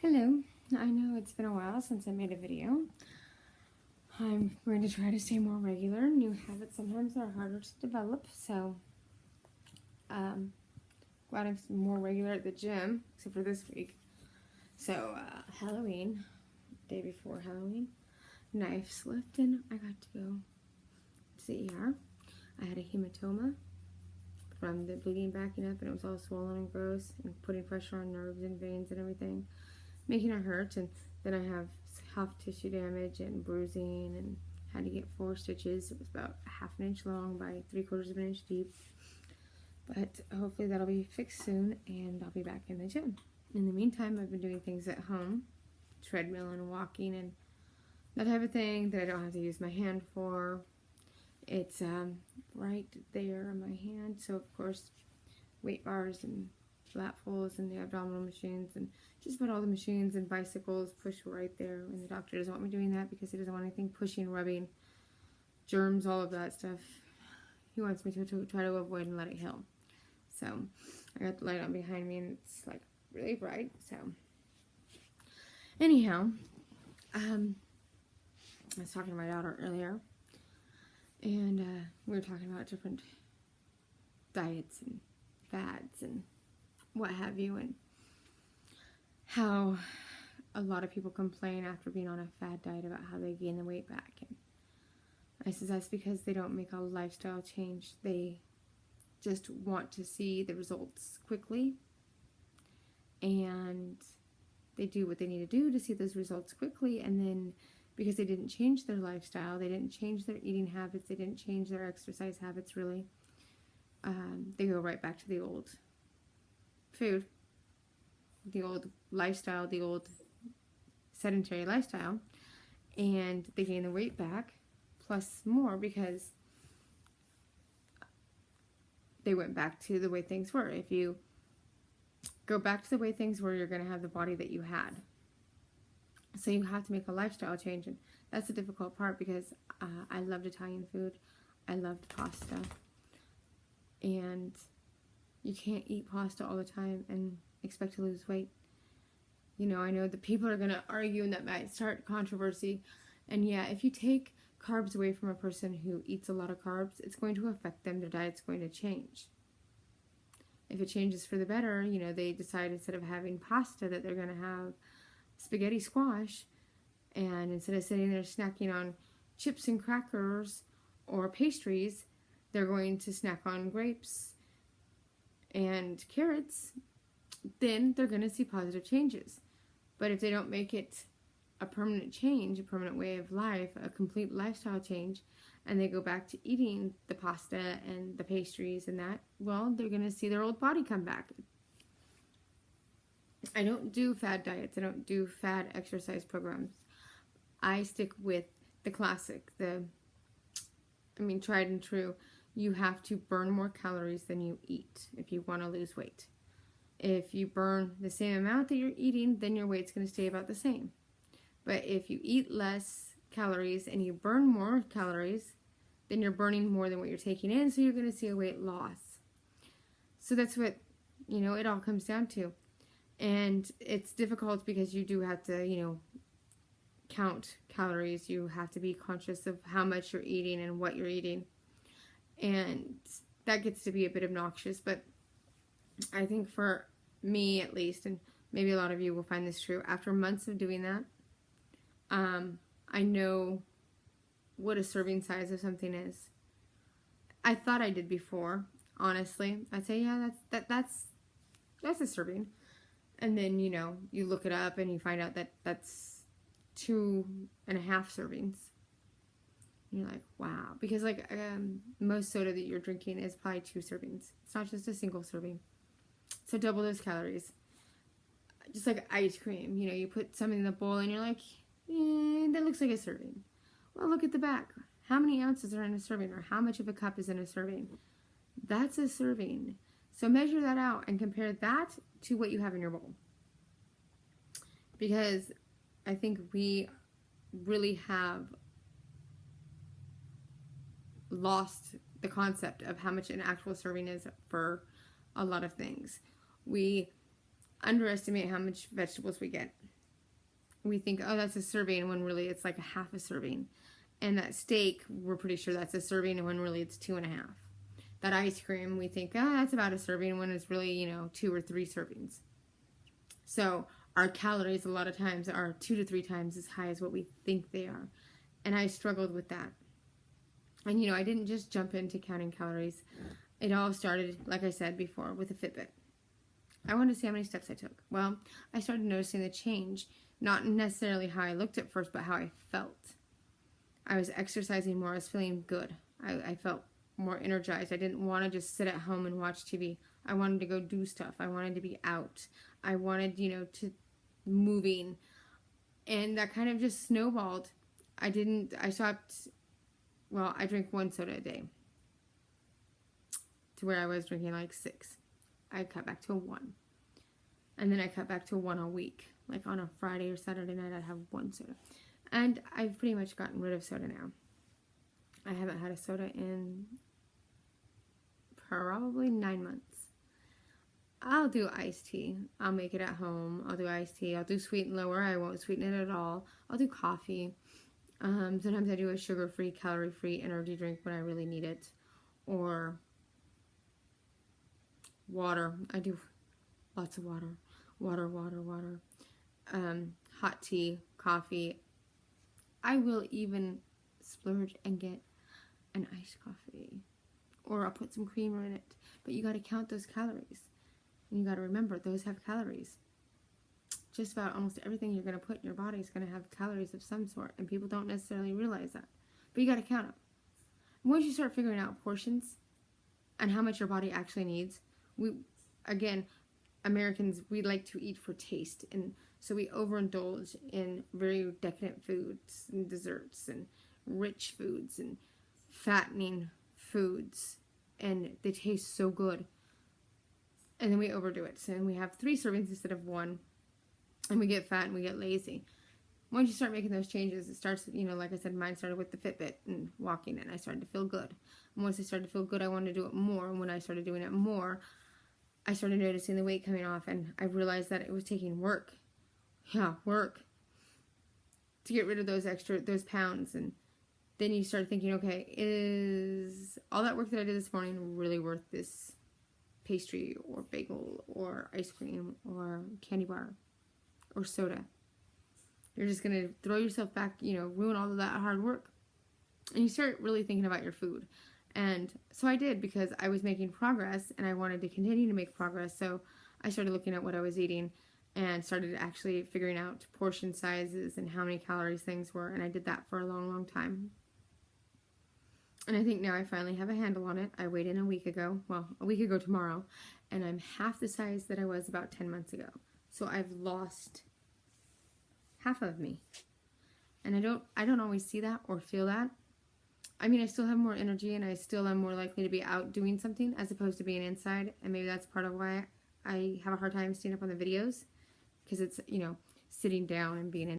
Hello, I know it's been a while since I made a video. I'm going to try to stay more regular. New habits sometimes are harder to develop, so glad I'm more regular at the gym, except for this week. So, Halloween, day before Halloween, knife slipped and I got to go to the ER. I had a hematoma from the bleeding backing up, and it was all swollen and gross and putting pressure on nerves and veins and everything, making it hurt. And then I have soft tissue damage and bruising, and had to get 4 stitches. It was about ½ an inch long by 3/4 of an inch deep. But hopefully that'll be fixed soon and I'll be back in the gym. In the meantime, I've been doing things at home, treadmill and walking and that type of thing that I don't have to use my hand for. It's right there on my hand, so of course weight bars and lat pulls and the abdominal machines and just about all the machines and bicycles push right there. And the doctor doesn't want me doing that because he doesn't want anything pushing, rubbing, germs, all of that stuff. He wants me to try to avoid and let it heal. So I got the light on behind me and it's like really bright. So anyhow, I was talking to my daughter earlier, and we were talking about different diets and fads and what have you, and how a lot of people complain after being on a fad diet about how they gain the weight back. And I said that's because they don't make a lifestyle change. They just want to see the results quickly, and they do what they need to do to see those results quickly, and then because they didn't change their lifestyle, they didn't change their eating habits, they didn't change their exercise habits really, they go right back to the old food, the old lifestyle, the old sedentary lifestyle, and they gain the weight back plus more because they went back to the way things were. If you go back to the way things were, you're going to have the body that you had. So you have to make a lifestyle change, and that's the difficult part because I loved Italian food, I loved pasta, and you can't eat pasta all the time and expect to lose weight. You know, I know that people are going to argue and that might start controversy, and yeah, if you take carbs away from a person who eats a lot of carbs, it's going to affect them, their diet's going to change. If it changes for the better, you know, they decide instead of having pasta that they're going to have spaghetti squash, and instead of sitting there snacking on chips and crackers or pastries, they're going to snack on grapes and carrots, then they're going to see positive changes. But if they don't make it a permanent change, a permanent way of life, a complete lifestyle change, and they go back to eating the pasta and the pastries and that, well, they're going to see their old body come back. I don't do fad diets. I don't do fad exercise programs. I stick with the classic, tried and true. You have to burn more calories than you eat if you want to lose weight. If you burn the same amount that you're eating, then your weight's going to stay about the same. But if you eat less calories and you burn more calories, then you're burning more than what you're taking in, so you're going to see a weight loss. So that's what, it all comes down to. And it's difficult because you do have to, count calories. You have to be conscious of how much you're eating and what you're eating. And that gets to be a bit obnoxious, but I think for me at least, and maybe a lot of you will find this true, after months of doing that, I know what a serving size of something is. I thought I did before, honestly. I'd say, yeah, that's a serving. And then, you look it up and you find out that that's 2.5 servings. And you're like, wow. Because most soda that you're drinking is probably 2 servings. It's not just a single serving. So double those calories. Just like ice cream. You put something in the bowl and you're like, that looks like a serving. Well, look at the back. How many ounces are in a serving, or how much of a cup is in a serving? That's a serving. So measure that out and compare that to what you have in your bowl. Because I think we really have lost the concept of how much an actual serving is for a lot of things. We underestimate how much vegetables we get. We think, oh, that's a serving, when really it's like a half a serving. And that steak, we're pretty sure that's a serving, when really it's 2.5. That ice cream, we think, oh, that's about a serving, when it's really, 2 or 3 servings. So our calories a lot of times are 2 to 3 times as high as what we think they are. And I struggled with that. And, I didn't just jump into counting calories. It all started, like I said before, with a Fitbit. I wanted to see how many steps I took. Well, I started noticing the change, not necessarily how I looked at first, but how I felt. I was exercising more. I was feeling good. I felt more energized. I didn't want to just sit at home and watch TV. I wanted to go do stuff. I wanted to be out. I wanted, to moving. And that kind of just snowballed. I stopped, I drink 1 soda a day. To where I was drinking like 6. I cut back to 1. And then I cut back to 1 a week. Like on a Friday or Saturday night, I'd have 1 soda. And I've pretty much gotten rid of soda now. I haven't had a soda in probably 9 months. I'll do iced tea. I'll make it at home. I'll do iced tea. I'll do sweet and lower. I won't sweeten it at all. I'll do coffee. Sometimes I do a sugar-free, calorie-free energy drink when I really need it. Or water. I do lots of water. Water. Hot tea, coffee. I will even splurge and get an iced coffee. Or I'll put some creamer in it. But you got to count those calories. And you got to remember, those have calories. Just about almost everything you're going to put in your body is going to have calories of some sort. And people don't necessarily realize that. But you got to count them. Once you start figuring out portions and how much your body actually needs, Americans, we like to eat for taste. And so we overindulge in very decadent foods and desserts and rich foods and fattening foods. And they taste so good. And then we overdo it. So we have 3 servings instead of 1. And we get fat and we get lazy. Once you start making those changes, it starts, like I said, mine started with the Fitbit and walking, and I started to feel good. And once I started to feel good, I wanted to do it more. And when I started doing it more, I started noticing the weight coming off, and I realized that it was taking work. Yeah, work. To get rid of those pounds. And then you start thinking, okay, is all that work that I did this morning really worth this pastry or bagel or ice cream or candy bar or soda? You're just going to throw yourself back, ruin all of that hard work. And you start really thinking about your food. And so I did, because I was making progress and I wanted to continue to make progress. So I started looking at what I was eating and started actually figuring out portion sizes and how many calories things were. And I did that for a long, long time. And I think now I finally have a handle on it. I weighed in a week ago tomorrow, and I'm half the size that I was about 10 months ago. So I've lost half of me. And I don't always see that or feel that. I mean, I still have more energy, and I still am more likely to be out doing something as opposed to being inside. And maybe that's part of why I have a hard time staying up on the videos, because it's, sitting down and being in